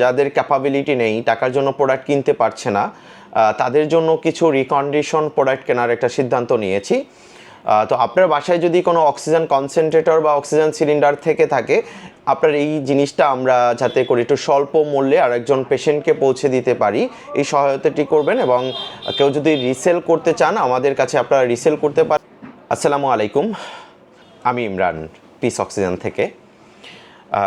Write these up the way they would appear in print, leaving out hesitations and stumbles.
যাদের ক্যাপাবিলিটি নেই, টাকার জন্য প্রোডাক্ট কিনতে পারছে না, তাদের জন্য কিছু রিকন্ডিশন প্রোডাক্ট কেনার একটা সিদ্ধান্ত নিয়েছি। তো আপনার বাসায় যদি কোনো অক্সিজেন কনসেন্ট্রেটর বা অক্সিজেন সিলিন্ডার থেকে থাকে, আপনার এই জিনিসটা আমরা যাতে করে একটু স্বল্প মূল্যে আরেকজন পেশেন্টকে পৌঁছে দিতে পারি, এই সহায়তাটি করবেন। এবং কেউ যদি রিসেল করতে চান, আমাদের কাছে আপনারা রিসেল করতে পারেন। আসসালামু আলাইকুম, আমি ইমরান, পিস অক্সিজেন থেকে।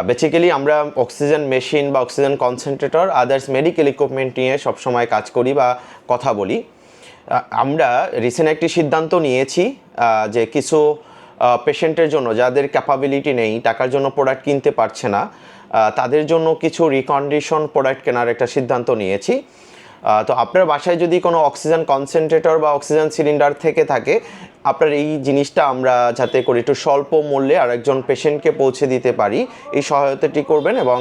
বেসিক্যালি আমরা অক্সিজেন মেশিন বা oxygen concentrator, others medical equipment নিয়ে সবসময় কাজ করি বা কথা বলি। আমরা রিসেন্ট একটি সিদ্ধান্ত নিয়েছি যে কিছু পেশেন্টের জন্য, যাদের ক্যাপাবিলিটি নেই, টাকার জন্য প্রোডাক্ট কিনতে পারছে না, তাদের জন্য কিছু রিকন্ডিশন প্রোডাক্ট কেনার একটা সিদ্ধান্ত নিয়েছি। তো আপনার বাসায় যদি কোনো অক্সিজেন কনসেন্ট্রেটর বা অক্সিজেন সিলিন্ডার থেকে থাকে, আপনার এই জিনিসটা আমরা যাতে করে একটু স্বল্প মূল্যে আরেকজন পেশেন্টকে পৌঁছে দিতে পারি, এই সহায়তাটি করবেন। এবং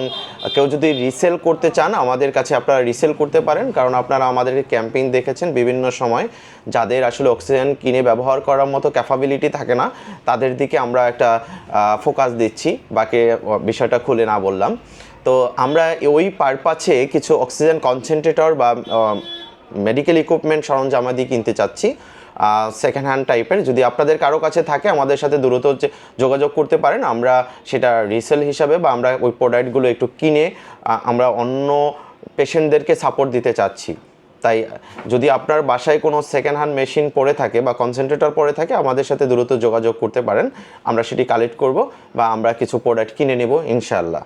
কেউ যদি রিসেল করতে চান, আমাদের কাছে আপনারা রিসেল করতে পারেন। কারণ আপনারা আমাদের ক্যাম্পেইন দেখেছেন বিভিন্ন সময়, যাদের আসলে অক্সিজেন কিনে ব্যবহার করার মতো ক্যাপাবিলিটি থাকে না, তাদের দিকে আমরা একটা ফোকাস দিচ্ছি। বাকি বিষয়টা খুলে না বললাম। তো আমরা ওই পারপাসে কিছু অক্সিজেন কনসেন্ট্রেটর বা মেডিকেল ইকুইপমেন্ট সরঞ্জামাদি কিনতে চাচ্ছি, সেকেন্ড হ্যান্ড টাইপের। যদি আপনাদের কারো কাছে থাকে, আমাদের সাথে দ্রুত যোগাযোগ করতে পারেন। আমরা সেটা রিসেল হিসাবে বা আমরা ওই প্রোডাক্টগুলো একটু কিনে আমরা অন্য পেশেন্টদেরকে সাপোর্ট দিতে চাচ্ছি। তাই যদি আপনার বাসায় কোনো সেকেন্ড হ্যান্ড মেশিন পড়ে থাকে বা কনসেন্ট্রেটর পড়ে থাকে, আমাদের সাথে দ্রুত যোগাযোগ করতে পারেন। আমরা সেটি কালেক্ট করব বা আমরা কিছু প্রোডাক্ট কিনে নেব ইনশাআল্লাহ।